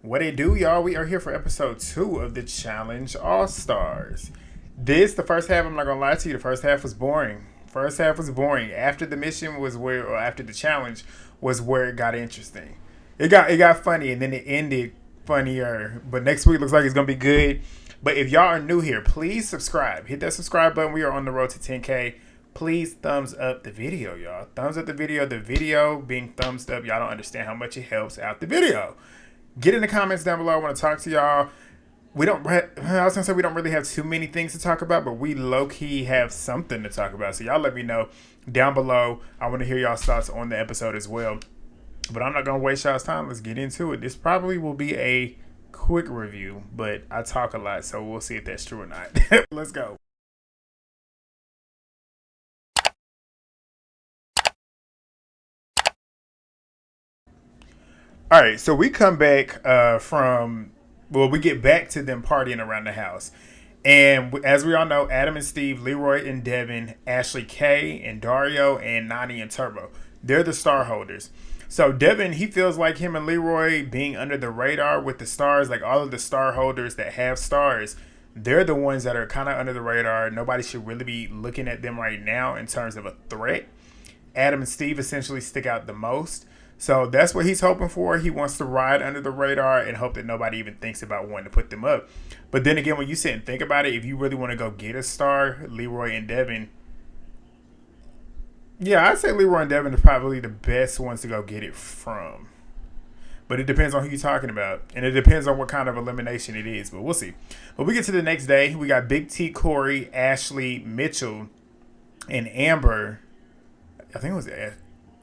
What it do, y'all? We are here for episode 2 of the Challenge All-Stars. The first half, I'm not gonna lie to you, the first half was boring. After the mission was or after the challenge was where it got interesting. It got funny, and then it ended funnier. But next week looks like it's gonna be good. But if y'all are new here, please subscribe. Hit that subscribe button. We are on the road to 10K. Please thumbs up the video, y'all. Thumbs up the video. The video being thumbs up, y'all don't understand how much it helps out the video. Get in the comments down below. I want to talk to y'all. I was going to say we don't really have too many things to talk about, but we low-key have something to talk about. So y'all let me know down below. I want to hear y'all's thoughts on the episode as well. But I'm not going to waste y'all's time. Let's get into it. This probably will be a quick review, but I talk a lot, so we'll see if that's true or not. Let's go. All right, so we come back we get back to them partying around the house. And as we all know, Adam and Steve, Leroy and Devin, Ashley K and Dario, and Nany and Turbo. They're the star holders. So Devin, he feels like him and Leroy being under the radar with the stars, like all of the star holders that have stars, they're the ones that are kind of under the radar. Nobody should really be looking at them right now in terms of a threat. Adam and Steve essentially stick out the most. So that's what he's hoping for. He wants to ride under the radar and hope that nobody even thinks about wanting to put them up. But then again, when you sit and think about it, if you really want to go get a star, Leroy and Devin, yeah, I'd say Leroy and Devin are probably the best ones to go get it from. But it depends on who you're talking about. And it depends on what kind of elimination it is. But we'll see. But we get to the next day. We got Big T, Corey, Ashley, Mitchell, and Amber. I think it was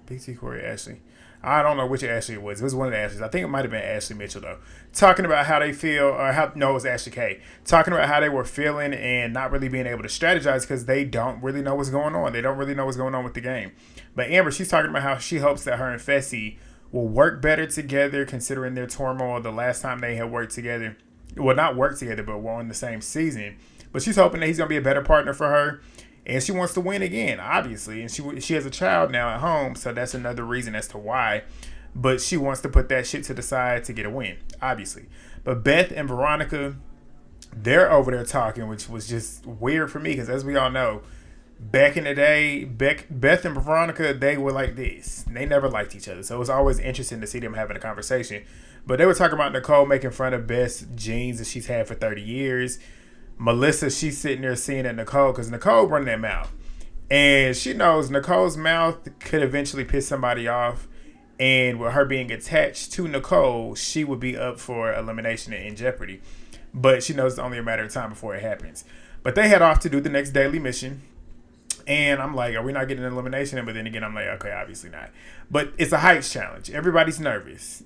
Big T, Corey, Ashley. I don't know which Ashley it was. It was one of the Ashleys. I think it might have been Ashley Mitchell, though. Talking about how they feel, it was Ashley K. Talking about how they were feeling and not really being able to strategize because they don't really know what's going on. They don't really know what's going on with the game. But Amber, she's talking about how she hopes that her and Fessy will work better together considering their turmoil the last time they had worked together. Well, not worked together, but were on the same season. But she's hoping that he's going to be a better partner for her. And she wants to win again, obviously. And she has a child now at home, so that's another reason as to why. But she wants to put that shit to the side to get a win, obviously. But Beth and Veronica, they're over there talking, which was just weird for me because as we all know, back in the day, Beth and Veronica, they were like this. They never liked each other. So it was always interesting to see them having a conversation. But they were talking about Nicole making fun of Beth's jeans that she's had for 30 years. Melissa, she's sitting there seeing at Nicole because Nicole running that mouth. And she knows Nicole's mouth could eventually piss somebody off. And with her being attached to Nicole, she would be up for elimination and in jeopardy. But she knows it's only a matter of time before it happens. But they head off to do the next daily mission. And I'm like, are we not getting an elimination? But then again, I'm like, okay, obviously not. But it's a heights challenge. Everybody's nervous.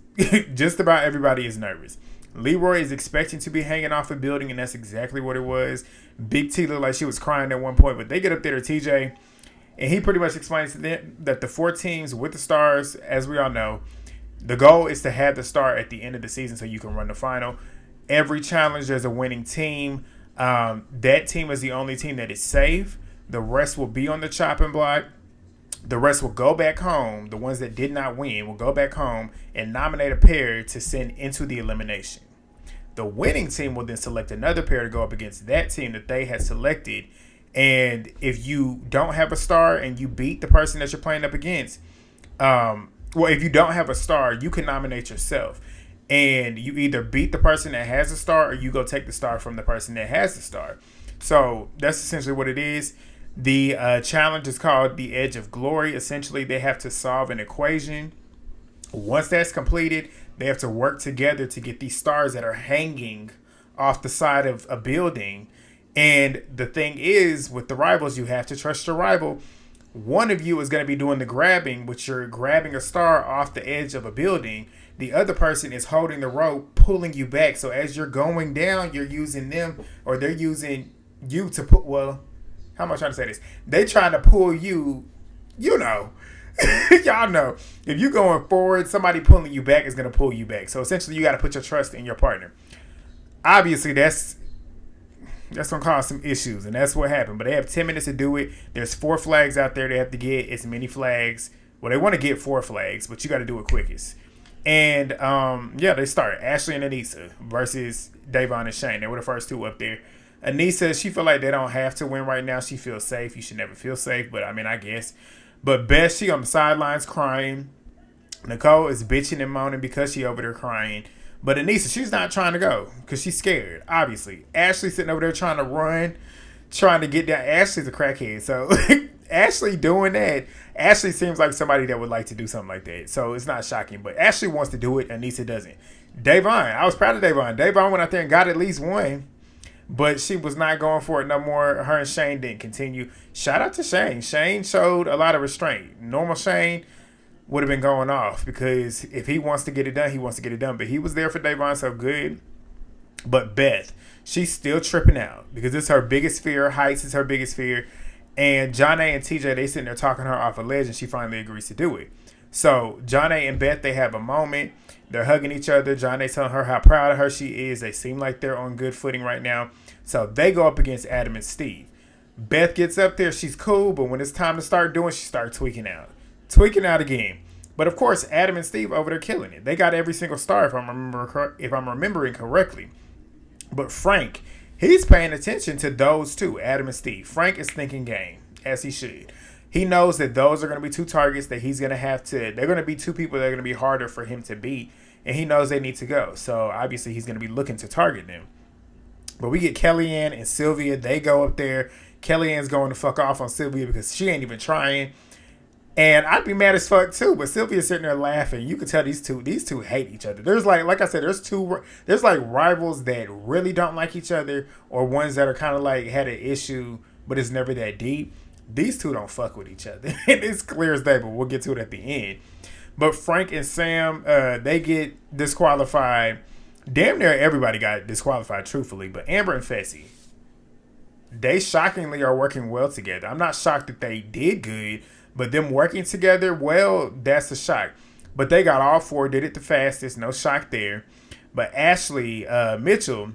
Just about everybody is nervous. Leroy is expecting to be hanging off a building, and that's exactly what it was. Big T looked like she was crying at one point, but they get up there to TJ, and he pretty much explains to them that the 4 teams with the stars, as we all know, the goal is to have the star at the end of the season so you can run the final. Every challenge, there's a winning team. That team is the only team that is safe. The rest will be on the chopping block. The rest will go back home. The ones that did not win will go back home and nominate a pair to send into the elimination. The winning team will then select another pair to go up against that team that they had selected. And if you don't have a star and you beat the person that you're playing up against, if you don't have a star, you can nominate yourself. And you either beat the person that has a star or you go take the star from the person that has the star. So that's essentially what it is. The challenge is called the Edge of Glory. Essentially, they have to solve an equation. Once that's completed, they have to work together to get these stars that are hanging off the side of a building. And the thing is, with the rivals, you have to trust your rival. One of you is going to be doing the grabbing, which you're grabbing a star off the edge of a building. The other person is holding the rope, pulling you back. So as you're going down, you're using them, or they're using you to put, how am I trying to say this? They trying to pull you, y'all know. If you're going forward, somebody pulling you back is going to pull you back. So essentially, you got to put your trust in your partner. Obviously, that's going to cause some issues, and that's what happened. But they have 10 minutes to do it. There's 4 flags out there they have to get. As many flags. Well, they want to get 4 flags, but you got to do it quickest. And they start Ashley and Aneesa versus Devin and Shane. They were the first two up there. Aneesa, she feel like they don't have to win right now. She feels safe. You should never feel safe, but I mean, I guess. But Beth, she on the sidelines crying. Nicole is bitching and moaning because she over there crying. But Aneesa, she's not trying to go because she's scared, obviously. Ashley sitting over there trying to run, trying to get down. Ashley's a crackhead, so Ashley doing that. Ashley seems like somebody that would like to do something like that, so it's not shocking. But Ashley wants to do it, Aneesa doesn't. Devin, I was proud of Devin. Devin went out there and got at least one. But she was not going for it no more. Her and Shane didn't continue. Shout out to Shane. Shane showed a lot of restraint. Normal Shane would have been going off because if he wants to get it done, he wants to get it done. But he was there for Devin, so good. But Beth, she's still tripping out because it's her biggest fear. Heights is her biggest fear. And Jonna and TJ, they sitting there talking her off a ledge, and she finally agrees to do it. So Jonna and Beth, they have a moment. They're hugging each other. Jonna telling her how proud of her she is. They seem like they're on good footing right now. So they go up against Adam and Steve. Beth gets up there. She's cool, but when it's time to start doing, she starts tweaking out. Tweaking out again. But of course, Adam and Steve over there killing it. They got every single star if I'm remembering correctly. But Frank, he's paying attention to those two, Adam and Steve. Frank is thinking game, as he should. He knows that those are going to be two targets that he's going to have to. They're going to be two people that are going to be harder for him to beat, and he knows they need to go. So obviously he's going to be looking to target them. But we get KellyAnne and Sylvia. They go up there. KellyAnne's going to fuck off on Sylvia because she ain't even trying. And I'd be mad as fuck too. But Sylvia's sitting there laughing. You can tell these two hate each other. There's like I said, there's like rivals that really don't like each other, or ones that are kind of like had an issue, but it's never that deep. These two don't fuck with each other. It's clear as day, but we'll get to it at the end. But Frank and Sam, they get disqualified. Damn near everybody got disqualified, truthfully. But Amber and Fessy, they shockingly are working well together. I'm not shocked that they did good, but them working together, well, that's a shock. But they got all four, did it the fastest. No shock there. But Ashley Mitchell,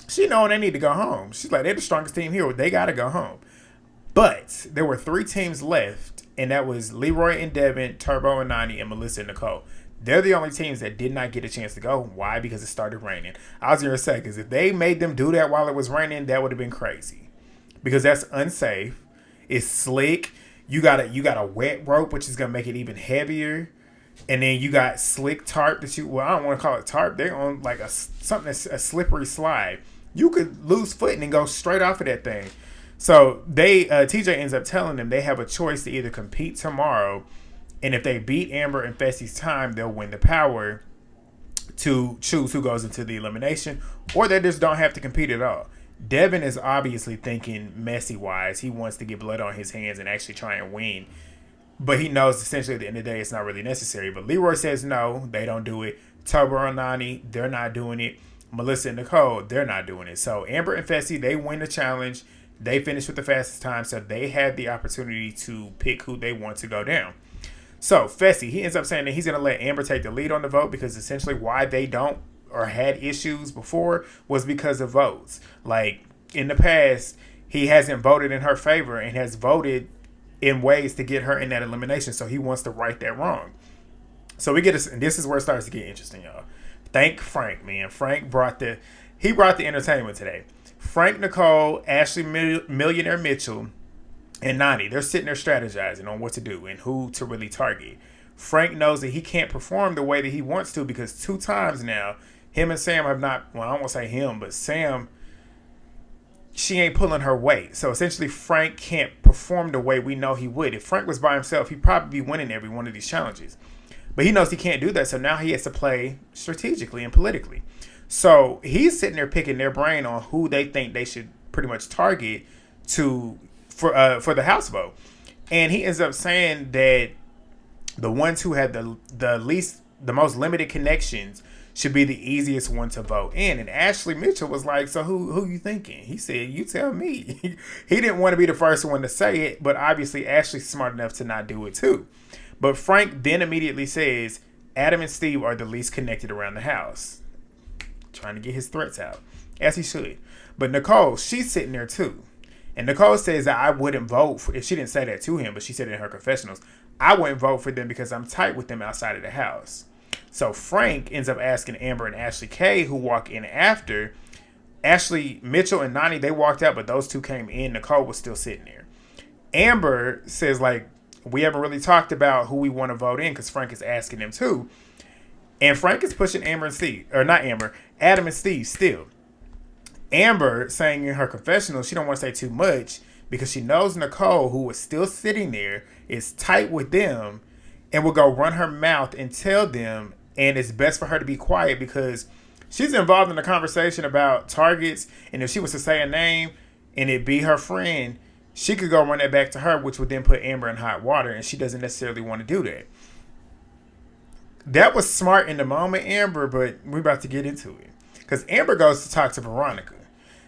she knowing they need to go home. She's like, they're the strongest team here. They got to go home. But there were three teams left, and that was Leroy and Devin, Turbo and Nany, and Melissa and Nicole. They're the only teams that did not get a chance to go. Why? Because it started raining. I was going to say, because if they made them do that while it was raining, that would have been crazy. Because that's unsafe. It's slick. You got a wet rope, which is going to make it even heavier. And then you got slick tarp that I don't want to call it tarp. They're on like a slippery slide. You could lose footing and go straight off of that thing. So TJ ends up telling them they have a choice to either compete tomorrow, and if they beat Amber and Fessy's time, they'll win the power to choose who goes into the elimination, or they just don't have to compete at all. Devin is obviously thinking messy-wise. He wants to get blood on his hands and actually try and win. But he knows essentially at the end of the day it's not really necessary. But Leroy says no, they don't do it. Turbo and Nany, they're not doing it. Melissa and Nicole, they're not doing it. So Amber and Fessy, they win the challenge. They finish with the fastest time, so they have the opportunity to pick who they want to go down. So Fessy, he ends up saying that he's going to let Amber take the lead on the vote because essentially why they don't or had issues before was because of votes. Like in the past, he hasn't voted in her favor and has voted in ways to get her in that elimination, so he wants to right that wrong. So we get this, and this is where it starts to get interesting, y'all. Thank Frank, man. Frank brought the entertainment today. Frank, Nicole, Ashley, Millionaire Mitchell, and Nany, they're sitting there strategizing on what to do and who to really target. Frank knows that he can't perform the way that he wants to because 2 times now, him and Sam have not, well, I don't want to say him, but Sam, she ain't pulling her weight. So essentially, Frank can't perform the way we know he would. If Frank was by himself, he'd probably be winning every one of these challenges. But he knows he can't do that, so now he has to play strategically and politically. So he's sitting there picking their brain on who they think they should pretty much target for the House vote. And he ends up saying that the ones who had the most limited connections should be the easiest one to vote in. And Ashley Mitchell was like, so who you thinking? He said, you tell me. He didn't want to be the first one to say it, but obviously Ashley's smart enough to not do it too. But Frank then immediately says, Adam and Steve are the least connected around the house. Trying to get his threats out, as he should. But Nicole, she's sitting there too. And Nicole says that I wouldn't vote for, if she didn't say that to him, but she said it in her confessionals, I wouldn't vote for them because I'm tight with them outside of the house. So Frank ends up asking Amber and Ashley K, who walk in after. Ashley, Mitchell, and Nany, they walked out, but those two came in. Nicole was still sitting there. Amber says, like, we haven't really talked about who we want to vote in because Frank is asking them too. And Frank is pushing Amber and Steve. Or not Amber, Adam and Steve still. Amber saying in her confessional she don't want to say too much because she knows Nicole, who was still sitting there, is tight with them and will go run her mouth and tell them, and it's best for her to be quiet because she's involved in the conversation about targets, and if she was to say a name and it be her friend, she could go run that back to her, which would then put Amber in hot water, and she doesn't necessarily want to do that. That was smart in the moment, Amber, but we're about to get into it. Because Amber goes to talk to Veronica.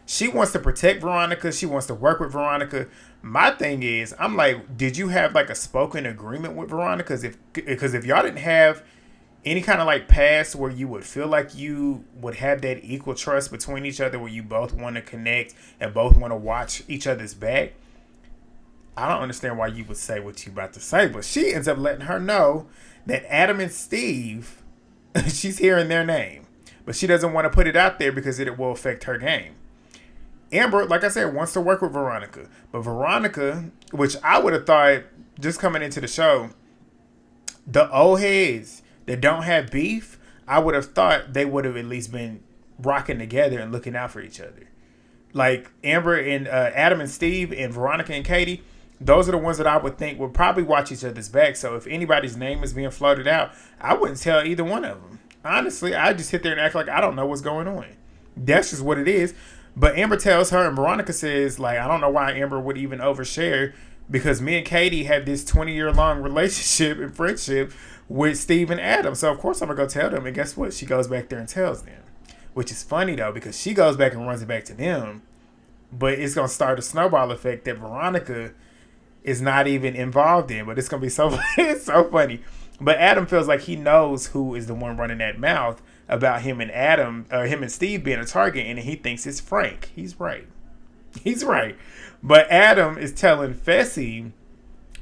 She wants to protect Veronica. She wants to work with Veronica. My thing is, I'm like, did you have like a spoken agreement with Veronica? Because if y'all didn't have any kind of like past where you would feel like you would have that equal trust between each other where you both want to connect and both want to watch each other's back, I don't understand why you would say what you about to say. But she ends up letting her know that Adam and Steve, she's hearing their name. But she doesn't want to put it out there because it will affect her game. Amber, like I said, wants to work with Veronica. But Veronica, which I would have thought, just coming into the show, the old heads that don't have beef, I would have thought they would have at least been rocking together and looking out for each other. Like Amber and Adam and Steve and Veronica and Katie, those are the ones that I would think would probably watch each other's back. So if anybody's name is being floated out, I wouldn't tell either one of them. Honestly, I just sit there and act like I don't know what's going on. That's just what it is. But Amber tells her, and Veronica says, like, I don't know why Amber would even overshare, because me and Katie had this 20-year-long relationship and friendship with Steve and Adam. So, of course, I'm going to go tell them. And guess what? She goes back there and tells them. Which is funny, though, because she goes back and runs it back to them. But it's going to start a snowball effect that Veronica is not even involved in. But it's going to be so it's so funny. But Adam feels like he knows who is the one running that mouth about him and him and Steve being a target, and he thinks it's Frank. He's right. He's right. But Adam is telling Fessy,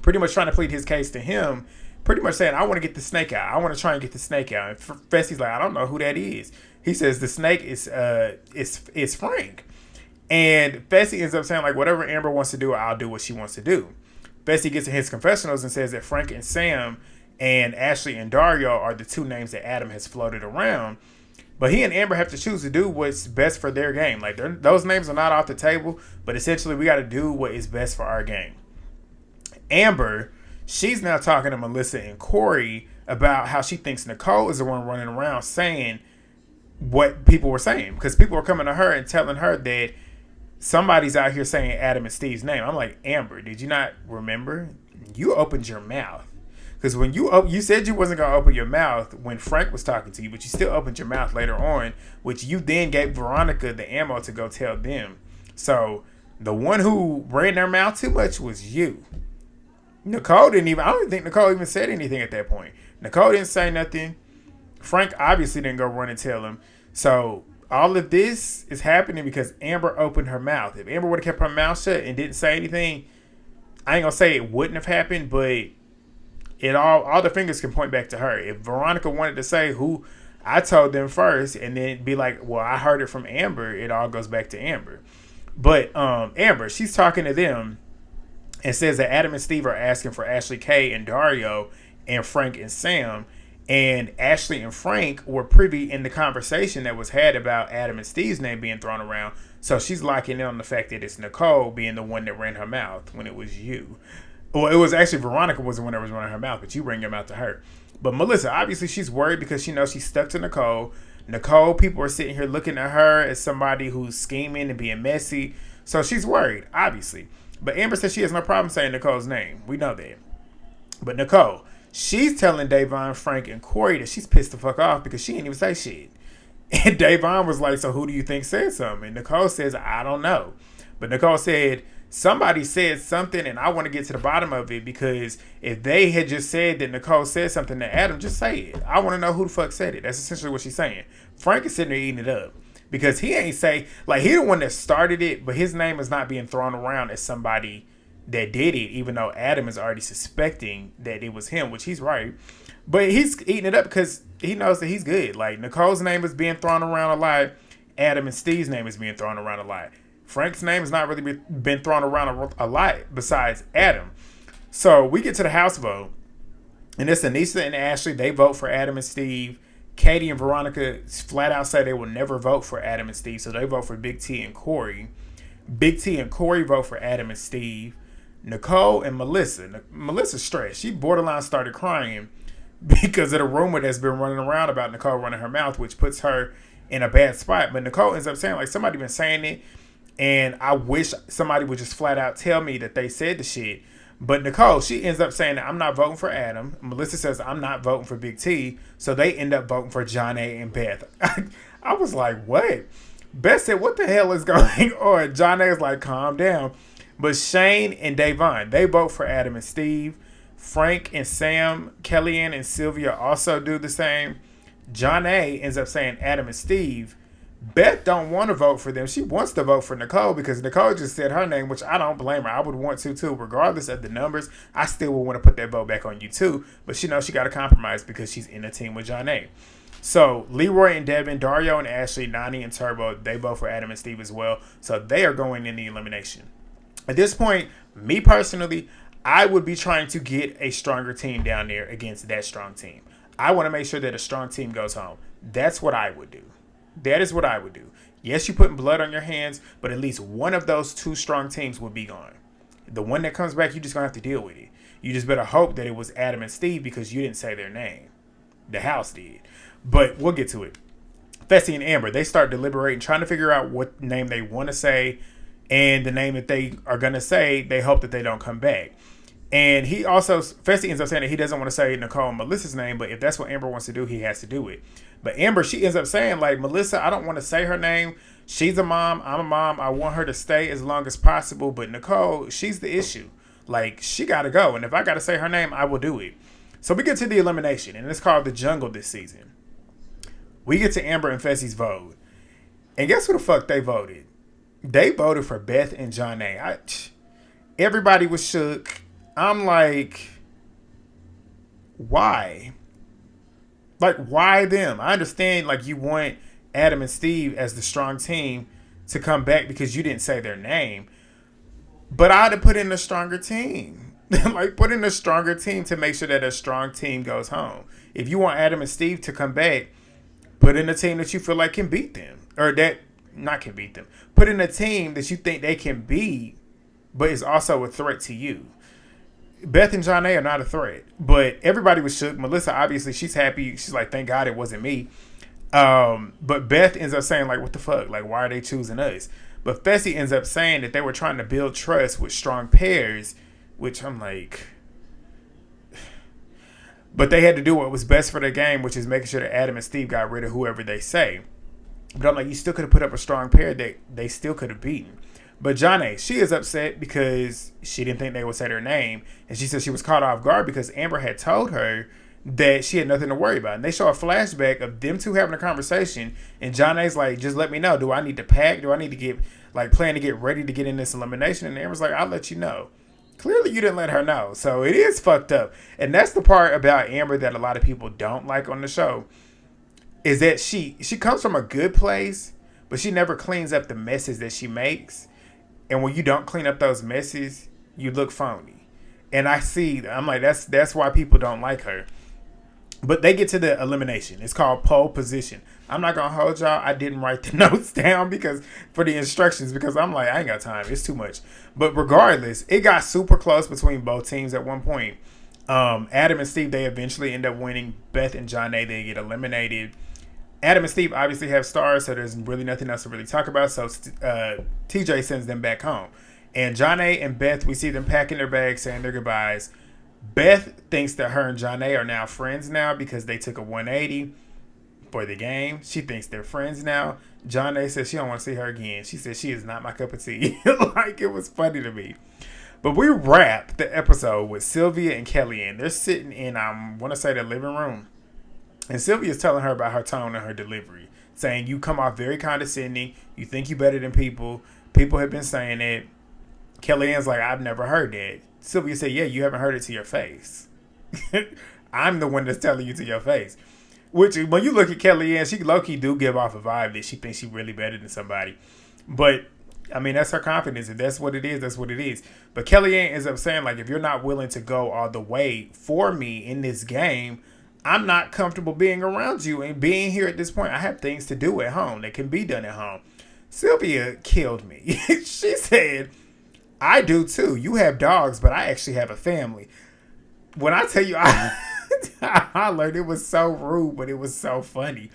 pretty much trying to plead his case to him, pretty much saying, I want to get the snake out. I want to try and get the snake out. And Fessy's like, I don't know who that is. He says the snake is Frank. And Fessy ends up saying, like, whatever Amber wants to do, I'll do what she wants to do. Fessy gets in his confessionals and says that Frank and Sam and Ashley and Dario are the two names that Adam has floated around. But he and Amber have to choose to do what's best for their game. Like, those names are not off the table, but essentially we got to do what is best for our game. Amber, she's now talking to Melissa and Corey about how she thinks Nicole is the one running around saying what people were saying. Because people were coming to her and telling her that somebody's out here saying Adam and Steve's name. I'm like, Amber, did you not remember? You opened your mouth. Because when you said you wasn't going to open your mouth when Frank was talking to you, but you still opened your mouth later on, which you then gave Veronica the ammo to go tell them. So the one who ran their mouth too much was you. Nicole didn't even, I don't even think Nicole even said anything at that point. Nicole didn't say nothing. Frank obviously didn't go run and tell him. So all of this is happening because Amber opened her mouth. If Amber would have kept her mouth shut and didn't say anything, I ain't going to say it wouldn't have happened, but all the fingers can point back to her. If Veronica wanted to say who I told them first and then be like, well, I heard it from Amber, it all goes back to Amber. But Amber, she's talking to them and says that Adam and Steve are asking for Ashley K and Dario and Frank and Sam. And Ashley and Frank were privy in the conversation that was had about Adam and Steve's name being thrown around. So she's locking in on the fact that it's Nicole being the one that ran her mouth when it was you. Well, it was actually Veronica was the one that was running her mouth, but you bring your mouth to her. But Melissa, obviously, she's worried because she knows she's stuck to Nicole. Nicole, people are sitting here looking at her as somebody who's scheming and being messy. So she's worried, obviously. But Amber says she has no problem saying Nicole's name. We know that. But Nicole, she's telling Devin, Frank, and Corey that she's pissed the fuck off because she didn't even say shit. And Devin was like, so who do you think said something? And Nicole says, I don't know. But Nicole said, somebody said something and I want to get to the bottom of it because if they had just said that Nicole said something to Adam, just say it. I want to know who the fuck said it. That's essentially what she's saying. Frank is sitting there eating it up because he ain't say, like, he the one that started it, but his name is not being thrown around as somebody that did it, even though Adam is already suspecting that it was him, which he's right. But he's eating it up because he knows that he's good. Like, Nicole's name is being thrown around a lot. Adam and Steve's name is being thrown around a lot. Frank's name has not really been thrown around a lot besides Adam. So we get to the house vote. And it's Aneesa and Ashley. They vote for Adam and Steve. Katie and Veronica flat out say they will never vote for Adam and Steve. So they vote for Big T and Corey. Big T and Corey vote for Adam and Steve. Nicole and Melissa. Melissa's stressed. She borderline started crying because of the rumor that's been running around about Nicole running her mouth, which puts her in a bad spot. But Nicole ends up saying, like, somebody been saying it, and I wish somebody would just flat out tell me that they said the shit. But Nicole, she ends up saying that I'm not voting for Adam. Melissa says I'm not voting for Big T. So they end up voting for John A. and Beth. I was like, what? Beth said, what the hell is going on? John A. is like, calm down. But Shane and Devin, they vote for Adam and Steve. Frank and Sam, KellyAnne and Sylvia also do the same. John A. ends up saying Adam and Steve. Beth don't want to vote for them. She wants to vote for Nicole because Nicole just said her name, which I don't blame her. I would want to too. Regardless of the numbers, I still would want to put that vote back on you too. But she knows she got to compromise because she's in a team with John A. So Leroy and Devin, Dario and Ashley, Nany and Turbo, they vote for Adam and Steve as well. So they are going in the elimination. At this point, me personally, I would be trying to get a stronger team down there against that strong team. I want to make sure that a strong team goes home. That's what I would do. That is what I would do. Yes, you're putting blood on your hands, but at least one of those two strong teams would be gone. The one that comes back, you're just going to have to deal with it. You just better hope that it was Adam and Steve because you didn't say their name. The house did. But we'll get to it. Fessy and Amber, they start deliberating, trying to figure out what name they want to say, and the name that they are going to say, they hope that they don't come back. And he also, Fessy ends up saying that he doesn't want to say Nicole and Melissa's name, but if that's what Amber wants to do, he has to do it. But Amber, she ends up saying, like, Melissa, I don't want to say her name. She's a mom. I'm a mom. I want her to stay as long as possible. But Nicole, she's the issue. Like, she got to go. And if I got to say her name, I will do it. So we get to the elimination, and it's called The Jungle this season. We get to Amber and Fessy's vote. And guess who the fuck they voted? They voted for Beth and John A. Everybody was shook. I'm like, why? Like, why them? I understand, like, you want Adam and Steve as the strong team to come back because you didn't say their name. But I'd have put in a stronger team. Like, put in a stronger team to make sure that a strong team goes home. If you want Adam and Steve to come back, put in a team that you feel like can beat them. Or that, not can beat them. Put in a team that you think they can beat, but is also a threat to you. Beth and John A are not a threat, but everybody was shook. Melissa, obviously, she's happy. She's like, thank God it wasn't me. But Beth ends up saying, like, what the fuck? Like, why are they choosing us? But Fessy ends up saying that they were trying to build trust with strong pairs, which I'm like, but they had to do what was best for the game, which is making sure that Adam and Steve got rid of whoever they say. But I'm like, you still could have put up a strong pair that they still could have beaten. But John A, she is upset because she didn't think they would say their name. And she said she was caught off guard because Amber had told her that she had nothing to worry about. And they show a flashback of them two having a conversation. And John A's like, just let me know. Do I need to pack? Do I need to get, like, plan to get ready to get in this elimination? And Amber's like, I'll let you know. Clearly you didn't let her know. So it is fucked up. And that's the part about Amber that a lot of people don't like on the show. Is that she comes from a good place, but she never cleans up the messes that she makes. And when you don't clean up those messes, you look phony. And I'm like, that's why people don't like her. But they get to the elimination. It's called pole position. I'm not going to hold y'all. I didn't write the notes down for the instructions because I'm like, I ain't got time. It's too much. But regardless, it got super close between both teams at one point. Adam and Steve, they eventually end up winning. Beth and John A, they get eliminated. Adam and Steve obviously have stars, so there's really nothing else to really talk about. So TJ sends them back home. And John A and Beth, we see them packing their bags, saying their goodbyes. Beth thinks that her and John A are now friends now because they took a 180 for the game. She thinks they're friends now. John A says she don't want to see her again. She says she is not my cup of tea. Like, it was funny to me. But we wrap the episode with Sylvia and KellyAnne. They're sitting in, I want to say, their living room. And Sylvia's telling her about her tone and her delivery, saying you come off very condescending. You think you're better than people. People have been saying it. KellyAnne's like, I've never heard that. Sylvia said, yeah, you haven't heard it to your face. I'm the one that's telling you to your face. Which, when you look at KellyAnne, she low-key do give off a vibe that she thinks she's really better than somebody. But, I mean, that's her confidence. If that's what it is, that's what it is. But KellyAnne ends up saying, like, if you're not willing to go all the way for me in this game, I'm not comfortable being around you and being here at this point. I have things to do at home that can be done at home. Sylvia killed me. She said, I do too. You have dogs, but I actually have a family. When I tell you, I learned it was so rude, but it was so funny.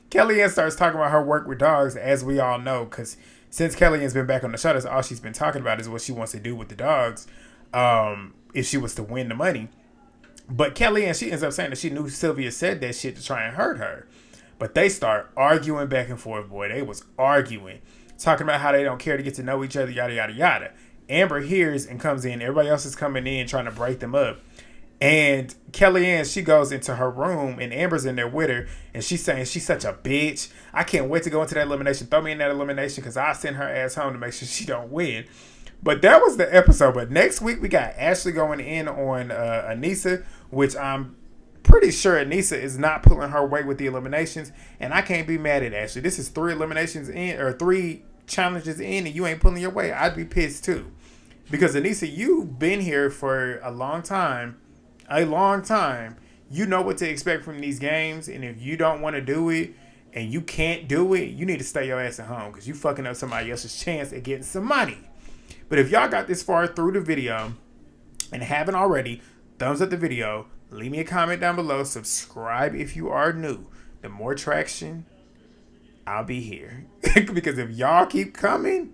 KellyAnne starts talking about her work with dogs, as we all know, because since KellyAnne's been back on the show, that's all she's been talking about is what she wants to do with the dogs if she was to win the money. But KellyAnne, she ends up saying that she knew Sylvia said that shit to try and hurt her. But they start arguing back and forth, boy. They was arguing, talking about how they don't care to get to know each other, yada, yada, yada. Amber hears and comes in. Everybody else is coming in trying to break them up. And KellyAnne, she goes into her room, and Amber's in there with her, and she's saying she's such a bitch. I can't wait to go into that elimination. Throw me in that elimination because I'll send her ass home to make sure she don't win. But that was the episode. But next week, we got Ashley going in on Aneesa, which I'm pretty sure Aneesa is not pulling her weight with the eliminations. And I can't be mad at Ashley. This is 3 eliminations in, or 3 challenges in, and you ain't pulling your weight. I'd be pissed too. Because Aneesa, you've been here for a long time. You know what to expect from these games, and if you don't want to do it and you can't do it, you need to stay your ass at home because you fucking up somebody else's chance at getting some money. But if y'all got this far through the video and haven't already, thumbs up the video, leave me a comment down below, subscribe if you are new. The more traction, I'll be here. Because if y'all keep coming,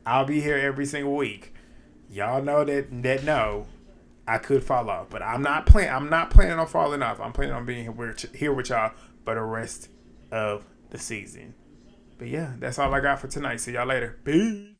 I'll be here every single week. Y'all know that no, I could fall off, but I'm not planning on falling off. I'm planning on being here with y'all for the rest of the season. But yeah, that's all I got for tonight. See y'all later. Peace.